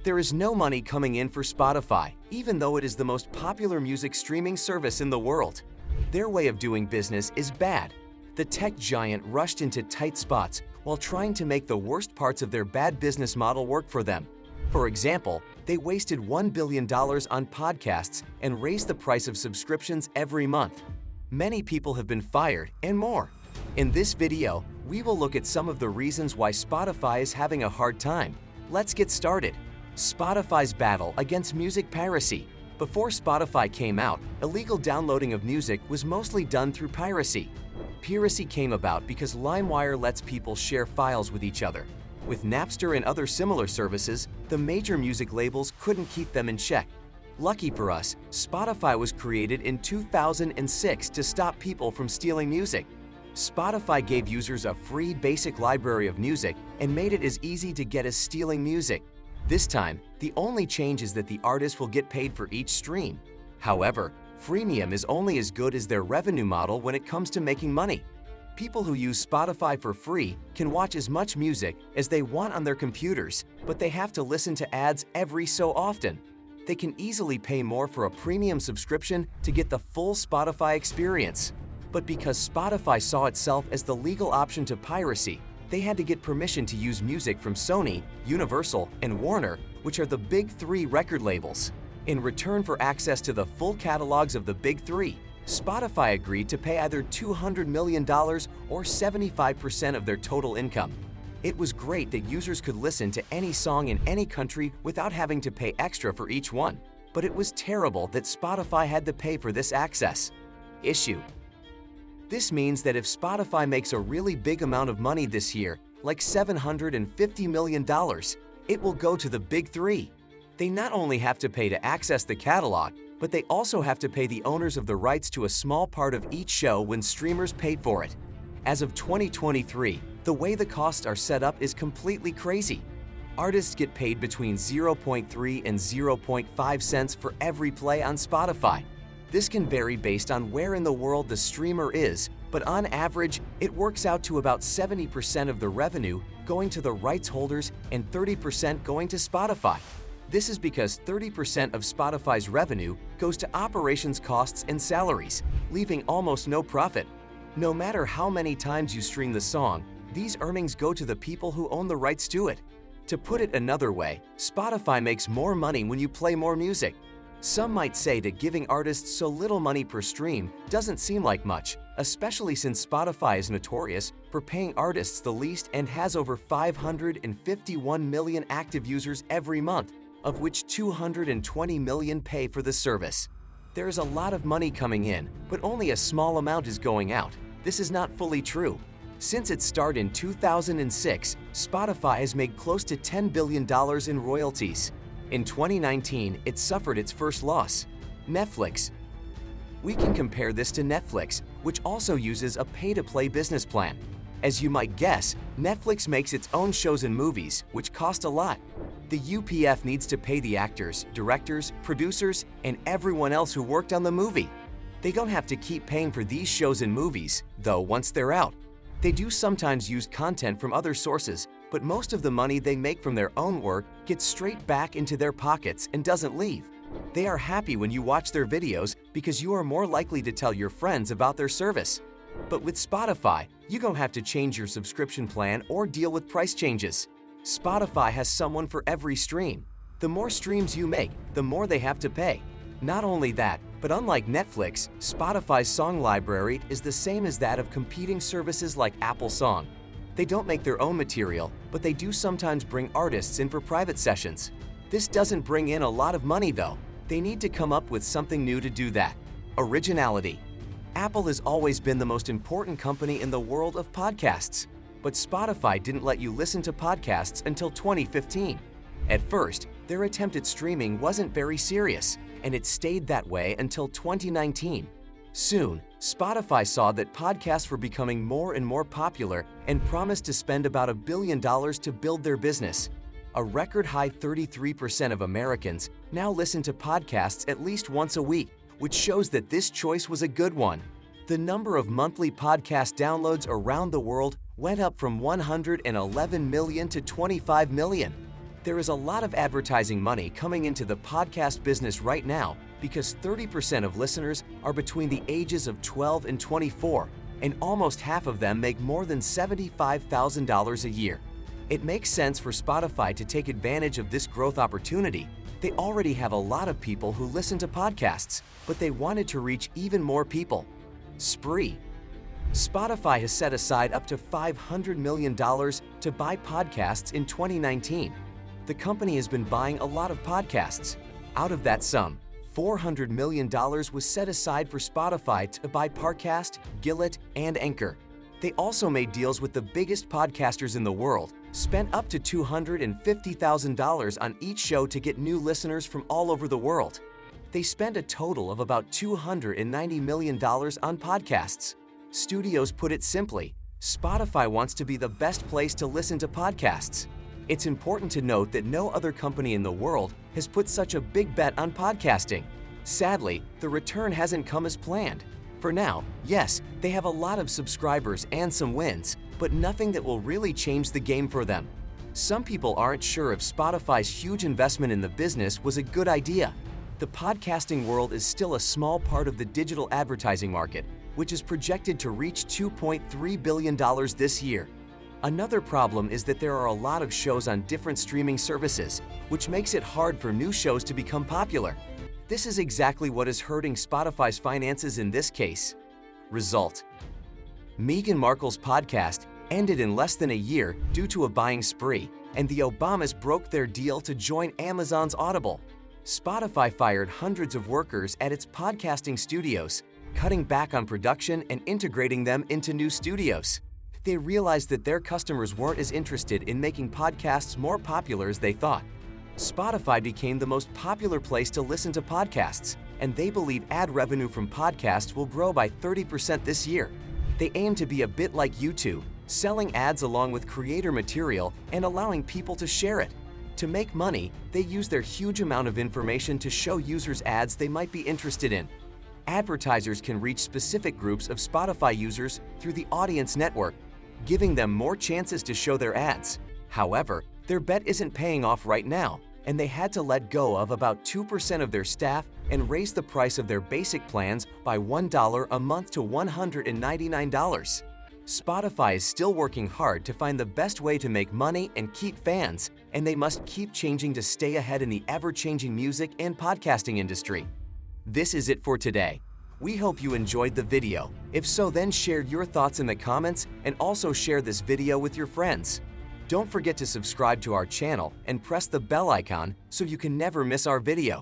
There is no money coming in for Spotify, even though it is the most popular music streaming service in the world. Their way of doing business is bad. The tech giant rushed into tight spots while trying to make the worst parts of their bad business model work for them. For example, they wasted $1 billion on podcasts and raised the price of subscriptions every month. Many people have been fired and more. In this video, we will look at some of the reasons why Spotify is having a hard time. Let's get started. Spotify's battle against music piracy. Before Spotify came out, illegal downloading of music was mostly done through piracy. Piracy came about because LimeWire lets people share files with each other. With Napster and other similar services, the major music labels couldn't keep them in check. Lucky for us, Spotify was created in 2006 to stop people from stealing music. Spotify gave users a free basic library of music and made it as easy to get as stealing music. This time, the only change is that the artist will get paid for each stream. However, freemium is only as good as their revenue model when it comes to making money. People who use Spotify for free can watch as much music as they want on their computers, but they have to listen to ads every so often. They can easily pay more for a premium subscription to get the full Spotify experience. But because Spotify saw itself as the legal option to piracy, they had to get permission to use music from Sony, Universal, and Warner, which are the big three record labels. In return for access to the full catalogs of the big three, Spotify agreed to pay either $200 million or 75% of their total income. It was great that users could listen to any song in any country without having to pay extra for each one, but it was terrible that Spotify had to pay for this access. Issue. This means that if Spotify makes a really big amount of money this year, like $750 million, it will go to the big three. They not only have to pay to access the catalog, but they also have to pay the owners of the rights to a small part of each show when streamers paid for it. As of 2023, the way the costs are set up is completely crazy. Artists get paid between 0.3 and 0.5 cents for every play on Spotify. This can vary based on where in the world the streamer is, but on average, it works out to about 70% of the revenue going to the rights holders and 30% going to Spotify. This is because 30% of Spotify's revenue goes to operations costs and salaries, leaving almost no profit. No matter how many times you stream the song, these earnings go to the people who own the rights to it. To put it another way, Spotify makes more money when you play more music. Some might say that giving artists so little money per stream doesn't seem like much, especially since Spotify is notorious for paying artists the least and has over 551 million active users every month, of which 220 million pay for the service. There is a lot of money coming in, but only a small amount is going out. This is not fully true. Since its start in 2006, Spotify has made close to $10 billion in royalties. In 2019, it suffered its first loss. Netflix. We can compare this to Netflix, which also uses a pay-to-play business plan. As you might guess, Netflix makes its own shows and movies, which cost a lot. The UPF needs to pay the actors, directors, producers, and everyone else who worked on the movie. They don't have to keep paying for these shows and movies, though, once they're out. They do sometimes use content from other sources, but most of the money they make from their own work gets straight back into their pockets and doesn't leave. They are happy when you watch their videos because you are more likely to tell your friends about their service. But with Spotify, you don't have to change your subscription plan or deal with price changes. Spotify has someone for every stream. The more streams you make, the more they have to pay. Not only that, but unlike Netflix, Spotify's song library is the same as that of competing services like Apple Song. They don't make their own material, but they do sometimes bring artists in for private sessions. This doesn't bring in a lot of money though. They need to come up with something new to do that. Originality. Apple has always been the most important company in the world of podcasts, but Spotify didn't let you listen to podcasts until 2015. At first, their attempt at streaming wasn't very serious, and it stayed that way until 2019. Soon, Spotify saw that podcasts were becoming more and more popular and promised to spend about $1 billion to build their business. A record-high 33% of Americans now listen to podcasts at least once a week, which shows that this choice was a good one. The number of monthly podcast downloads around the world went up from 111 million to 25 million. There is a lot of advertising money coming into the podcast business right now because 30% of listeners are between the ages of 12 and 24, and almost half of them make more than $75,000 a year. It makes sense for Spotify to take advantage of this growth opportunity. They already have a lot of people who listen to podcasts, but they wanted to reach even more people. Spree. Spotify has set aside up to $500 million to buy podcasts in 2019. The company has been buying a lot of podcasts. Out of that sum, $400 million was set aside for Spotify to buy Parcast, Gillett, and Anchor. They also made deals with the biggest podcasters in the world, spent up to $250,000 on each show to get new listeners from all over the world. They spent a total of about $290 million on podcasts. Studios put it simply, Spotify wants to be the best place to listen to podcasts. It's important to note that no other company in the world has put such a big bet on podcasting. Sadly, the return hasn't come as planned. For now, yes, they have a lot of subscribers and some wins, but nothing that will really change the game for them. Some people aren't sure if Spotify's huge investment in the business was a good idea. The podcasting world is still a small part of the digital advertising market, which is projected to reach $2.3 billion this year. Another problem is that there are a lot of shows on different streaming services, which makes it hard for new shows to become popular. This is exactly what is hurting Spotify's finances in this case. Result: Meghan Markle's podcast ended in less than a year due to a buying spree, and the Obamas broke their deal to join Amazon's Audible. Spotify fired hundreds of workers at its podcasting studios, cutting back on production and integrating them into new studios. They realized that their customers weren't as interested in making podcasts more popular as they thought. Spotify became the most popular place to listen to podcasts, and they believe ad revenue from podcasts will grow by 30% this year. They aim to be a bit like YouTube, selling ads along with creator material and allowing people to share it. To make money, they use their huge amount of information to show users ads they might be interested in. Advertisers can reach specific groups of Spotify users through the Audience Network, giving them more chances to show their ads. However, their bet isn't paying off right now, and they had to let go of about 2% of their staff and raise the price of their basic plans by $1 a month to $199. Spotify is still working hard to find the best way to make money and keep fans, and they must keep changing to stay ahead in the ever-changing music and podcasting industry. This is it for today. We hope you enjoyed the video. If so, then share your thoughts in the comments and also share this video with your friends. Don't forget to subscribe to our channel and press the bell icon so you can never miss our video.